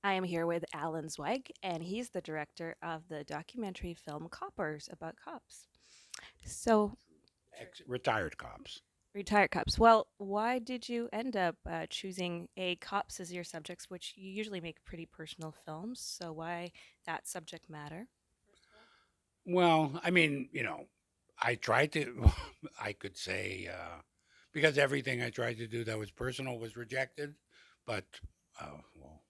I am here with Alan Zweig, and he's the director of the documentary film Coppers about cops. So, Retired cops. retired cops. Well, why did you end up choosing cops as your subjects, which you usually make pretty personal films? So, why that subject matter, first of all? Well, I mean, I tried to, I could say, because everything I tried to do that was personal was rejected, but, well,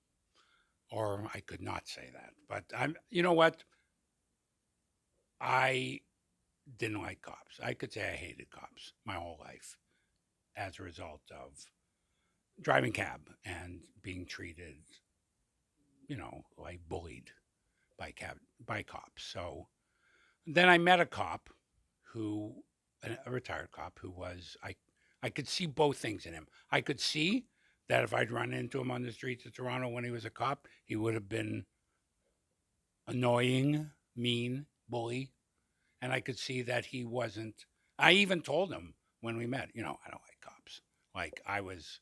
or I could not say that. But you know what? I didn't like cops. I could say I hated cops my whole life as a result of driving cab and being treated, like bullied by cops. So then I met a cop who a retired cop who was I could see both things in him. I could see that if I'd run into him on the streets of Toronto when he was a cop, he would have been annoying, mean, bully, and I could see that he wasn't. I even told him when we met, I don't like cops. Like I was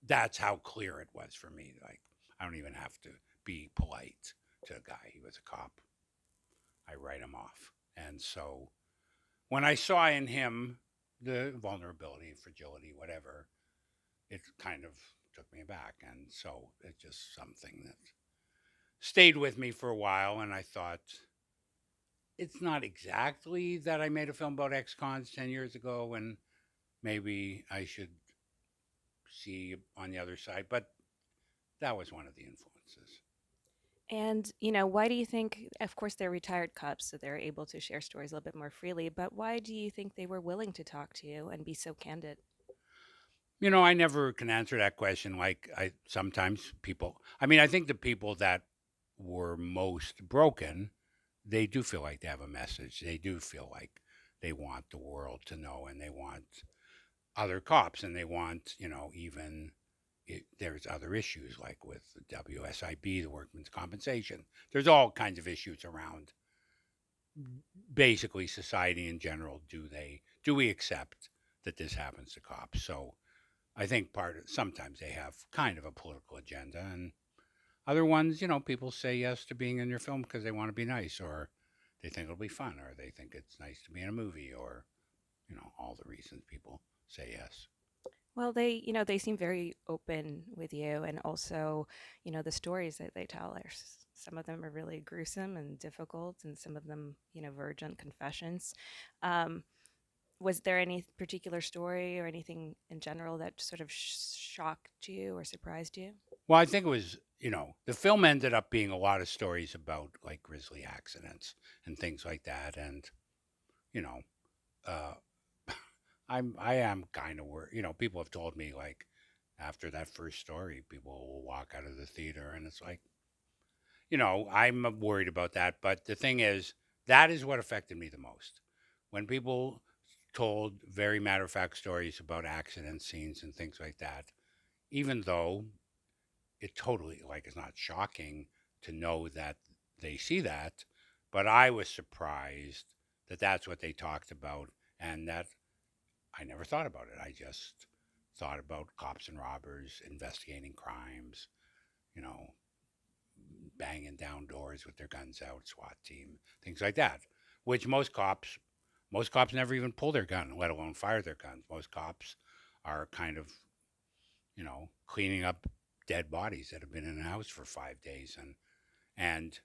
that's how clear it was for me. Like I don't even have to be polite to a guy. He was a cop. I write him off. And so when I saw in him the vulnerability, fragility, whatever, it kind of took me aback. And so it's just something that stayed with me for a while. And I thought, it's not exactly that I made a film about ex cons 10 years ago and maybe I should see on the other side, but that was one of the influences. And, why do you think, of course, they're retired cops, so they're able to share stories a little bit more freely, but why do you think they were willing to talk to you and be so candid? I never can answer that question. Like I sometimes people, I mean, I think the people that were most broken, they do feel like they have a message. They do feel like they want the world to know and they want other cops and they want, even there's other issues like with the WSIB, the workman's compensation. There's all kinds of issues around basically society in general. Do we accept that this happens to cops? So I think sometimes they have kind of a political agenda, and other ones, people say yes to being in your film because they want to be nice, or they think it'll be fun, or they think it's nice to be in a movie, or all the reasons people say yes. Well, they seem very open with you, and also, the stories that they tell are some of them are really gruesome and difficult, and some of them, verge on confessions. Um, was there any particular story or anything in general that sort of shocked you or surprised you? Well, I think it was, the film ended up being a lot of stories about like grisly accidents and things like that, and you know, uh, I am kind of worried. People have told me like after that first story, people will walk out of the theater, and it's like, I'm worried about that. But the thing is, that is what affected me the most. When people told very matter of fact stories about accident scenes and things like that, even though it totally like it's not shocking to know that they see that, but I was surprised that that's what they talked about and that I never thought about it. I just thought about cops and robbers investigating crimes, you know, banging down doors with their guns out, SWAT team, things like that. Which most cops never even pull their gun, let alone fire their guns. Most cops are kind of, cleaning up dead bodies that have been in a house for 5 days, and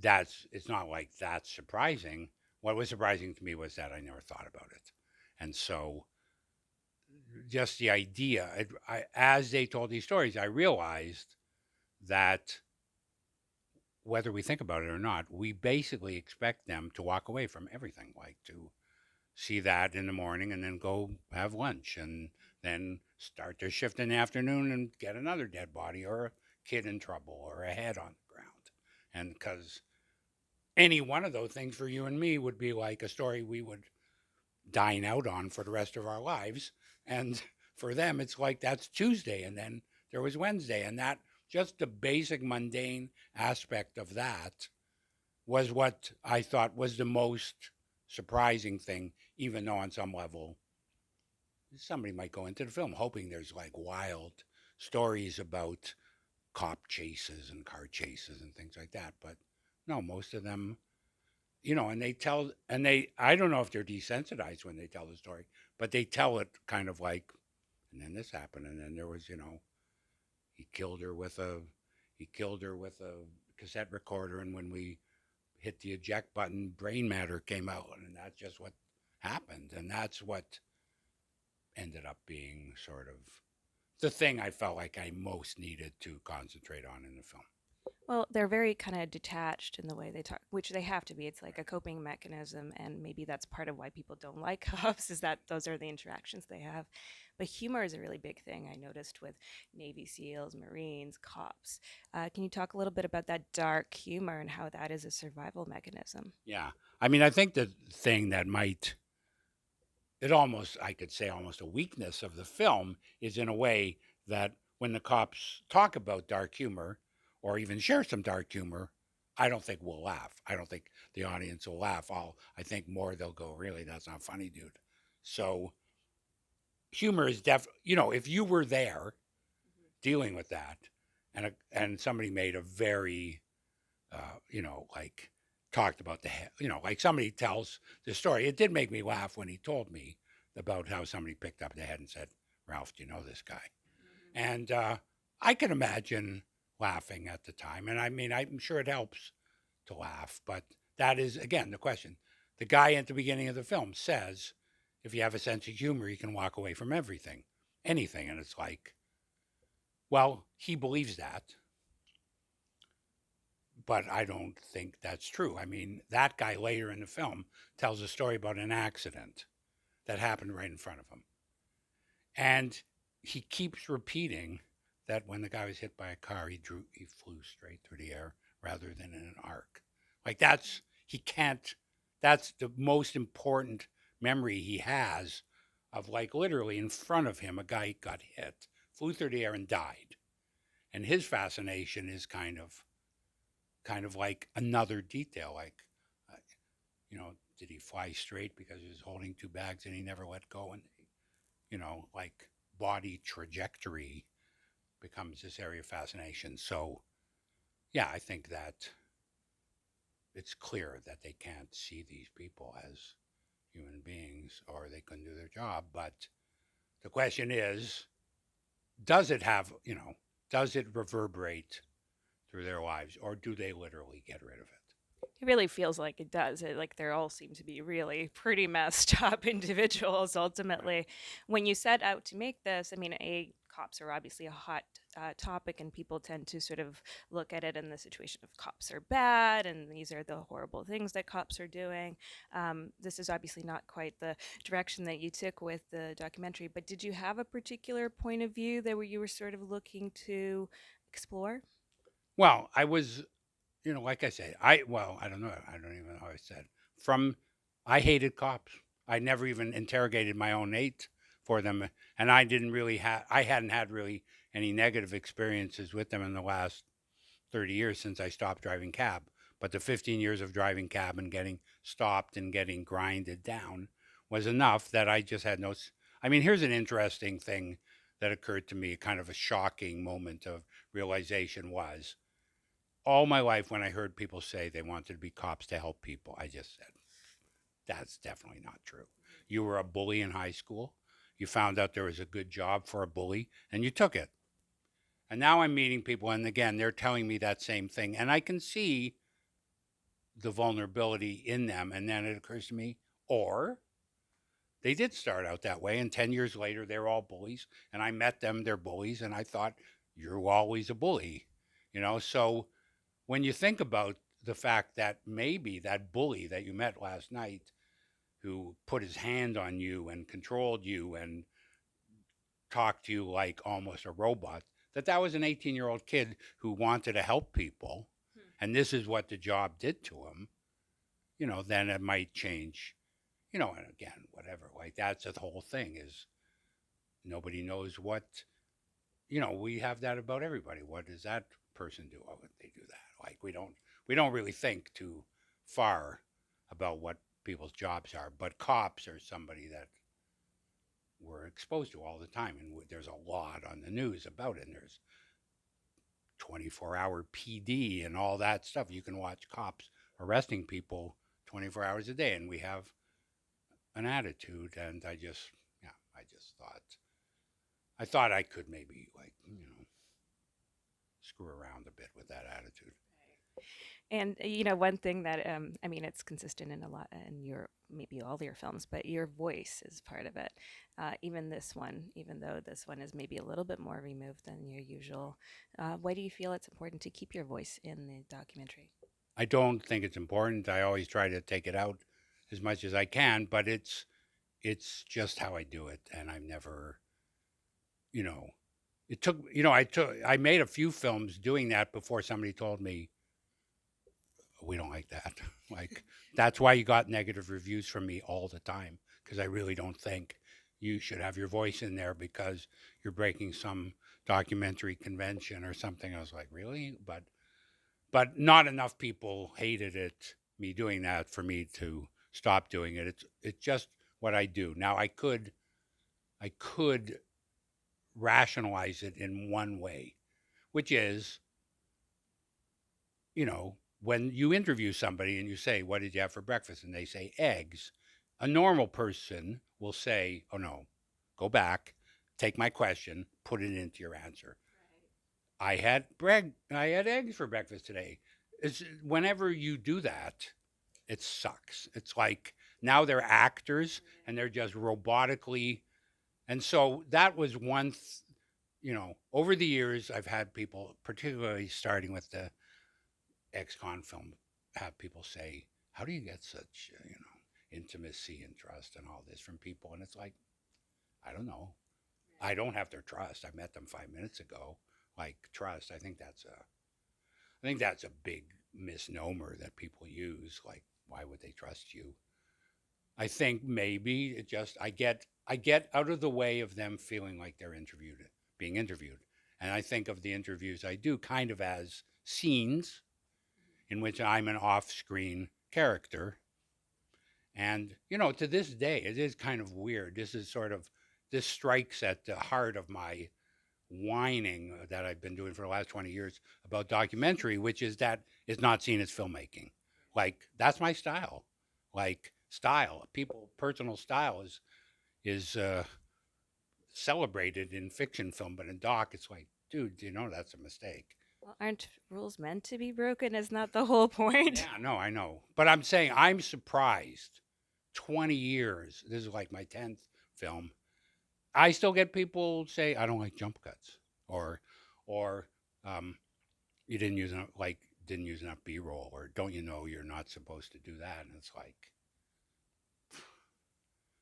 that's it's not like that's surprising. What was surprising to me was that I never thought about it, and so just the idea, as they told these stories, I realized that whether we think about it or not, we basically expect them to walk away from everything, like to see that in the morning and then go have lunch and then start their shift in the afternoon and get another dead body or a kid in trouble or a head on the ground. And because any one of those things for you and me would be like a story we would dine out on for the rest of our lives. And for them, it's like that's Tuesday and then there was Wednesday. And that just the basic mundane aspect of that was what I thought was the most surprising thing, even though on some level somebody might go into the film hoping there's like wild stories about cop chases and car chases and things like that. But no, most of them, and they tell, and I don't know if they're desensitized when they tell the story, but they tell it kind of like, and then this happened, and then there was, he killed her with a, he killed her with a cassette recorder, and when we hit the eject button, brain matter came out, and that's just what happened, and that's what ended up being sort of the thing I felt like I most needed to concentrate on in the film. Well, they're very kind of detached in the way they talk, which they have to be. It's like a coping mechanism, and maybe that's part of why people don't like cops is that those are the interactions they have. But humor is a really big thing I noticed with Navy SEALs, Marines, cops. Can you talk a little bit about that dark humor and how that is a survival mechanism? Yeah. I mean, I think the thing that might, it almost, I could say almost a weakness of the film is in a way that when the cops talk about dark humor or even share some dark humor, I don't think we'll laugh. I don't think the audience will laugh. I think more they'll go, really, that's not funny, dude. So humor is if you were there dealing with that and somebody made a very like talked about like somebody tells the story. It did make me laugh when he told me about how somebody picked up the head and said, "Ralph, do you know this guy?" And I can imagine laughing at the time. And I mean, I'm sure it helps to laugh, but that is, again, the question. The guy at the beginning of the film says, if you have a sense of humor, you can walk away from everything, anything. And it's like, well, he believes that, but I don't think that's true. I mean, that guy later in the film tells a story about an accident that happened right in front of him. And he keeps repeating that when the guy was hit by a car, he flew straight through the air rather than in an arc. Like he can't, that's the most important memory he has of like literally in front of him, a guy got hit, flew through the air and died. And his fascination is kind of like another detail, like, uh, did he fly straight because he was holding two bags and he never let go? And, like body trajectory becomes this area of fascination. So, yeah, I think that it's clear that they can't see these people as human beings or they couldn't do their job. But the question is, does it have, does it reverberate through their lives or do they literally get rid of it? It really feels like it does. Like they all seem to be really pretty messed up individuals Right. ultimately. When you set out to make this, I mean, cops are obviously a hot topic, and people tend to sort of look at it in the situation of cops are bad, and these are the horrible things that cops are doing. This is obviously not quite the direction that you took with the documentary, but did you have a particular point of view that where you were sort of looking to explore? Well, I was, like I said, I don't know. I don't even know how I said. From, I hated cops. I never even interrogated my own hate for them, and I hadn't had really any negative experiences with them in the last 30 years since I stopped driving cab. But the 15 years of driving cab and getting stopped and getting grinded down was enough that I just had no. I mean, here's an interesting thing that occurred to me, kind of a shocking moment of realization was all my life when I heard people say they wanted to be cops to help people, I just said, that's definitely not true. You were a bully in high school. You found out there was a good job for a bully and you took it. And now I'm meeting people, and again, they're telling me that same thing. And I can see the vulnerability in them. And then it occurs to me, or they did start out that way. And 10 years later, they're all bullies. And I met them, they're bullies. And I thought, you're always a bully. So when you think about the fact that maybe that bully that you met last night who put his hand on you and controlled you and talked to you like almost a robot, that was an 18-year-old kid who wanted to help people and this is what the job did to him, then it might change, and again, whatever. Like that's the whole thing is nobody knows what, we have that about everybody. What does that person do? Why would they do that? Like we don't really think too far about what people's jobs are. But cops are somebody that we're exposed to all the time, and there's a lot on the news about it. And there's 24-hour PD and all that stuff. You can watch cops arresting people 24 hours a day, and we have an attitude. And yeah, I thought I could maybe like screw around a bit with that attitude. And one thing that I mean, it's consistent in a lot in your maybe all your films, but your voice is part of it. Even this one, even though this one is maybe a little bit more removed than your usual, why do you feel it's important to keep your voice in the documentary? I don't think it's important. I always try to take it out as much as I can, but it's just how I do it, and I've never, you know, it took, I made a few films doing that before somebody told me we don't like that. Like that's why you got negative reviews from me all the time because I really don't think you should have your voice in there because you're breaking some documentary convention or something. I was like, really? But not enough people hated it me doing that for me to stop doing it. It's just what I do. Now I could rationalize it in one way, which is, when you interview somebody and you say, "What did you have for breakfast?" and they say eggs, a normal person will say, "Oh no, go back, take my question, put it into your answer." I had eggs for breakfast today. Whenever you do that, it sucks. It's like now they're actors and they're just robotically. And so that was over the years, I've had people, particularly starting with the ex-con film, have people say, "How do you get such, intimacy and trust and all this from people?" And it's like, I don't know. I don't have their trust. I met them 5 minutes ago. Like trust, I think that's a big misnomer that people use. Like, why would they trust you? I think maybe I get out of the way of them feeling like they're being interviewed. And I think of the interviews I do kind of as scenes in which I'm an off-screen character. And to this day, it is kind of weird. This strikes at the heart of my whining that I've been doing for the last 20 years about documentary, which is that it's not seen as filmmaking. Like that's my style. Like style, people personal style is celebrated in fiction film, but in doc, it's like, dude, that's a mistake. Well, aren't rules meant to be broken? Is not the whole point? Yeah, no, I know, but I'm saying I'm surprised. 20 years. This is like my 10th film. I still get people say I don't like jump cuts, or um, you didn't use enough B-roll, or don't you know you're not supposed to do that? And it's like,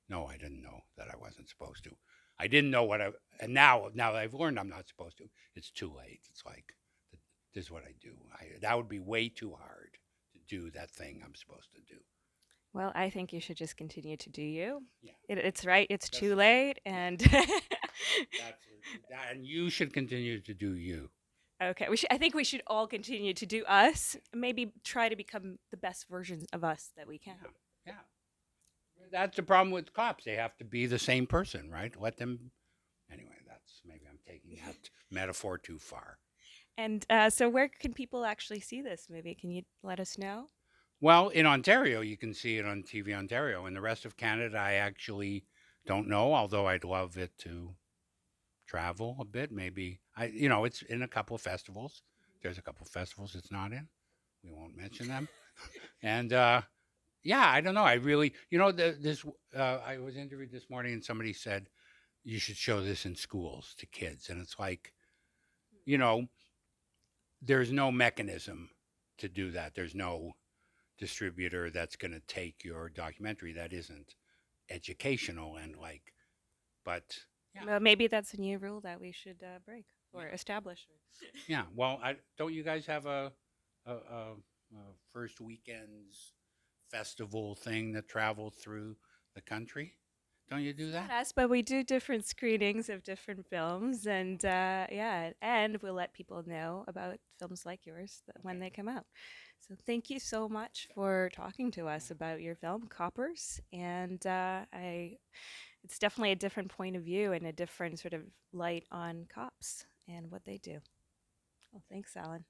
no, I didn't know that I wasn't supposed to. I didn't know and now that I've learned I'm not supposed to, it's too late. It's like, this is what I do. That would be way too hard to do that thing I'm supposed to do. Well, I think you should just continue to do you. Yeah, It's right. It's that's too late, yeah. and That's and you should continue to do you. okay. I think we should all continue to do us. Yeah, Maybe try to become the best versions of us that we can. yeah, yeah. That's the problem with cops. They have to be the same person, right? Let them. Anyway, that's maybe I'm taking that metaphor too far. And so, where can people actually see this movie? Can you let us know? Well, in Ontario, you can see it on TV Ontario. In the rest of Canada, I actually don't know. Although I'd love it to travel a bit. Maybe it's in a couple of festivals. There's a couple of festivals it's not in. We won't mention them. And yeah, I don't know. I really, this. I was interviewed this morning, and somebody said you should show this in schools to kids, and it's like, you know, there's no mechanism to do that. There's no distributor that's going to take your documentary that isn't educational and like, but yeah, Well, maybe that's a new rule that we should break yeah, or establish. yeah. Well, don't you guys have a first weekends festival thing that travel through the country? Don't you do Not that? us, but we do different screenings of different films, and yeah, and we'll let people know about films like yours when Okay. they come out. So thank you so much for talking to Yeah. us about your film, Coppers, and it's definitely a different point of view and a different sort of light on cops and what they do. Well, thanks, Alan.